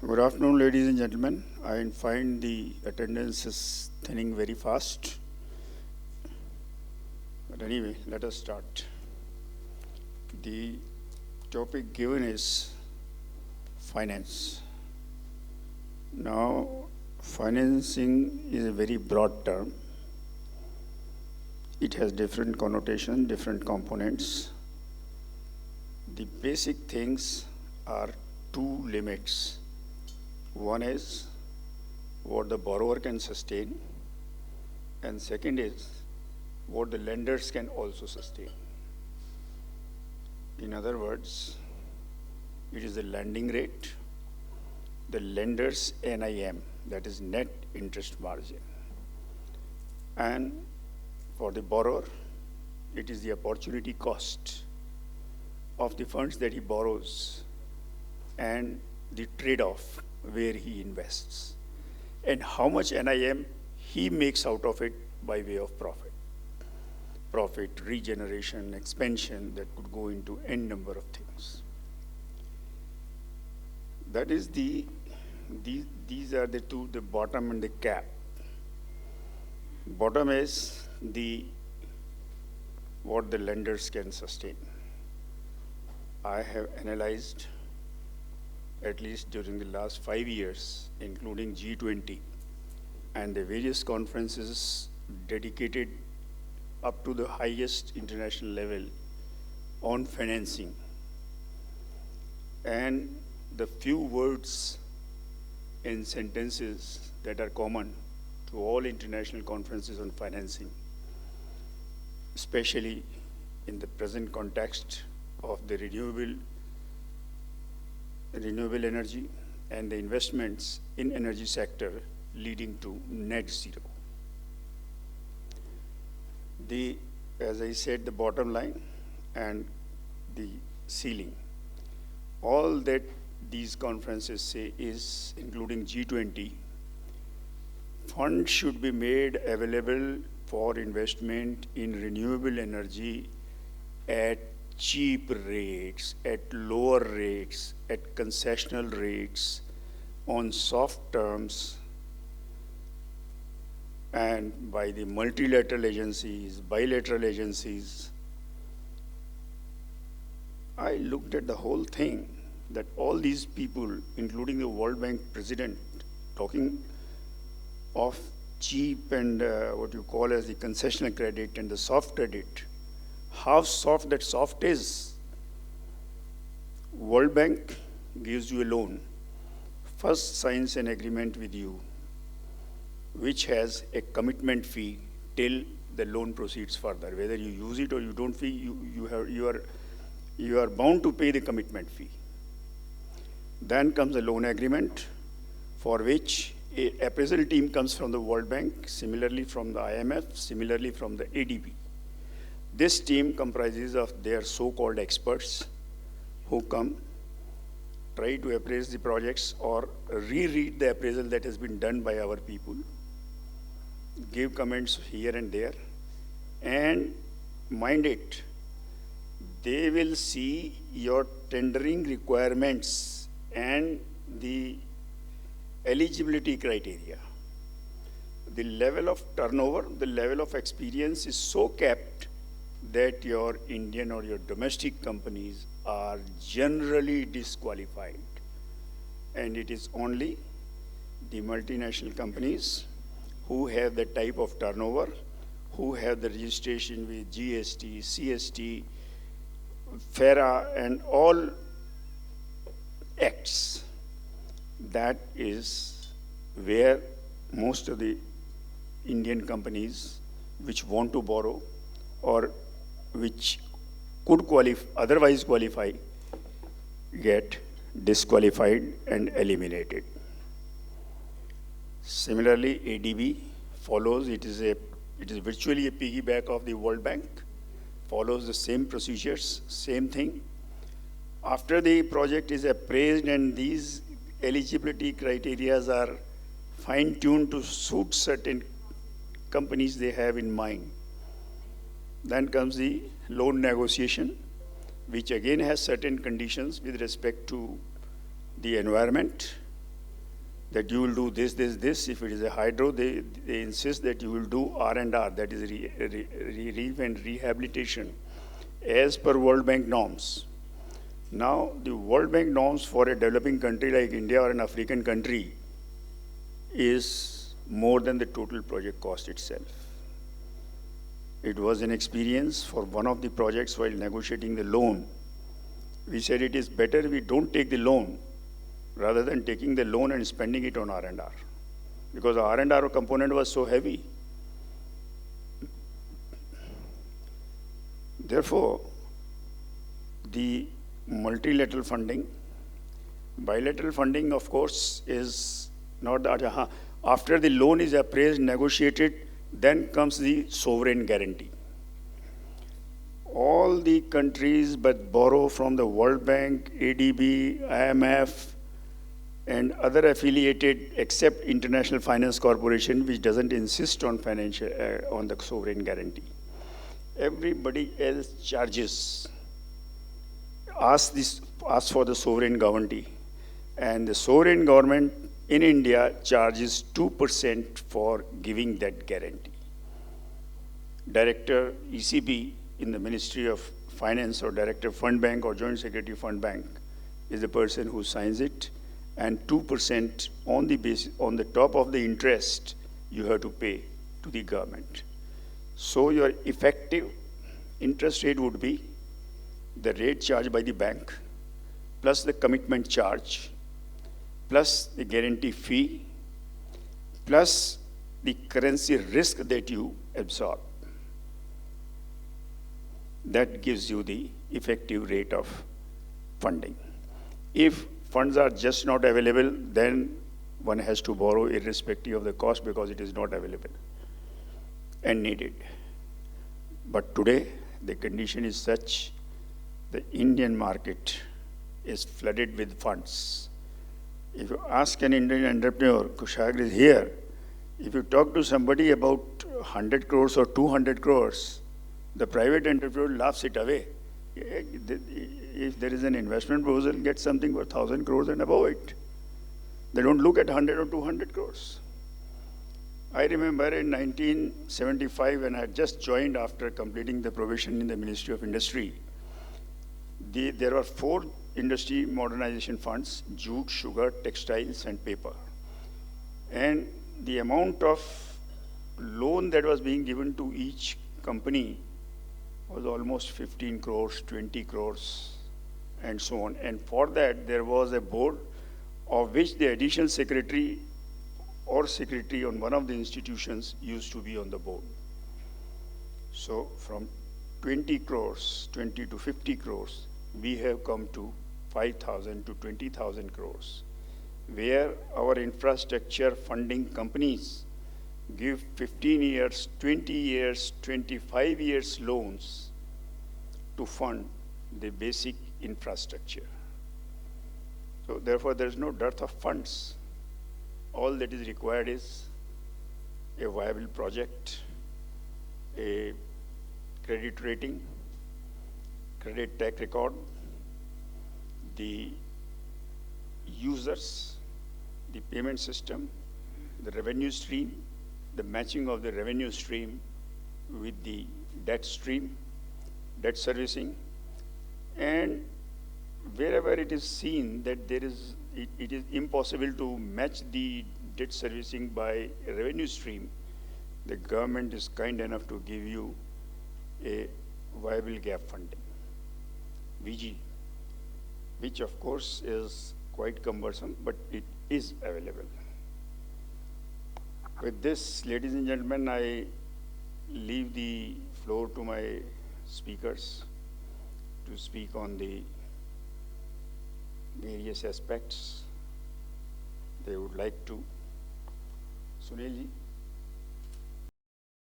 Good afternoon, ladies and gentlemen. I find the attendance is thinning very fast. But anyway, let us start. The topic given is finance. Now, financing is a very broad term. It has different connotations, different components. The basic things are two limits. One is what the borrower can sustain, and second is what the lenders can also sustain. In other words, it is the lending rate, the lender's NIM, that is net interest margin. And for the borrower, it is the opportunity cost of the funds that he borrows and the trade-off where he invests and how much NIM he makes out of it by way of profit. Profit, regeneration, expansion that could go into n number of things. That is these are the two, the bottom and the cap. Bottom is what the lenders can sustain. I have analyzed, at least during the last 5 years, including G20 and the various conferences dedicated up to the highest international level on financing. And the few words and sentences that are common to all international conferences on financing, especially in the present context of the renewable energy and the investments in energy sector leading to net zero. As I said, the bottom line and the ceiling. All that these conferences say is, including G20, funds should be made available for investment in renewable energy at cheap rates, at lower rates, at concessional rates, on soft terms, and by the multilateral agencies, bilateral agencies. I looked at the whole thing, that all these people, including the World Bank president, talking of cheap and what you call as the concessional credit and the soft credit. How soft that soft is. World Bank gives you a loan, first signs an agreement with you, which has a commitment fee till the loan proceeds further. Whether you use it or you don't fee, you are bound to pay the commitment fee. Then comes a loan agreement for which an appraisal team comes from the World Bank, similarly from the IMF, similarly from the ADB. This team comprises of their so-called experts who come, try to appraise the projects or reread the appraisal that has been done by our people, give comments here and there, and mind it, they will see your tendering requirements and the eligibility criteria. The level of turnover, the level of experience is so capped that your Indian or your domestic companies are generally disqualified. And it is only the multinational companies who have the type of turnover, who have the registration with GST, CST, FERA, and all acts. That is where most of the Indian companies which want to borrow or which could otherwise qualify get disqualified and eliminated. Similarly, ADB follows, it is virtually a piggyback of the World Bank, follows the same procedures, same thing. After the project is appraised and these eligibility criteria are fine-tuned to suit certain companies they have in mind, then comes the loan negotiation, which again has certain conditions with respect to the environment, that you will do this, this, this. If it is a hydro, they insist that you will do R&R, that is relief and rehabilitation, as per World Bank norms. Now, the World Bank norms for a developing country like India or an African country is more than the total project cost itself. It was an experience for one of the projects while negotiating the loan. We said it is better we don't take the loan rather than taking the loan and spending it on R&R, because the R&R component was so heavy. Therefore, the multilateral funding, bilateral funding, of course, is not that. After the loan is appraised, negotiated, then comes the sovereign guarantee. All the countries but borrow from the World Bank, ADB, IMF, and other affiliated, except International Finance Corporation, which doesn't insist on on the sovereign guarantee. Everybody else charges, asks for the sovereign guarantee, and the sovereign government in India charges 2% for giving that guarantee. Director ECB in the Ministry of Finance, or Director Fund Bank or Joint Secretary Fund Bank is the person who signs it, and 2% on the top of the interest you have to pay to the government. So your effective interest rate would be the rate charged by the bank, plus the commitment charge, plus the guarantee fee, plus the currency risk that you absorb. That gives you the effective rate of funding. If funds are just not available, then one has to borrow irrespective of the cost because it is not available and needed. But today, the condition is such, the Indian market is flooded with funds. If you ask an Indian entrepreneur, Kushagra is here, if you talk to somebody about 100 crores or 200 crores, the private entrepreneur laughs it away. If there is an investment proposal, get something for 1,000 crores and above it. They don't look at 100 or 200 crores. I remember in 1975, when I had just joined after completing the probation in the Ministry of Industry, there were 4 industry modernization funds: jute, sugar, textiles, and paper. And the amount of loan that was being given to each company was almost 15 crores, 20 crores, and so on. And for that, there was a board of which the additional secretary or secretary on one of the institutions used to be on the board. So from 20 crores, 20 to 50 crores, we have come to 5,000 to 20,000 crores, where our infrastructure funding companies give 15 years, 20 years, 25 years loans to fund the basic infrastructure. So therefore, there is no dearth of funds. All that is required is a viable project, a credit rating, credit track record, the users, the payment system, the revenue stream, the matching of the revenue stream with the debt stream, debt servicing, and wherever it is seen that it is impossible to match the debt servicing by a revenue stream, the government is kind enough to give you a viable gap funding, VG, which of course is quite cumbersome, but it is available. With this, ladies and gentlemen, I leave the floor to my speakers to speak on the various aspects they would like to. Sunil ji.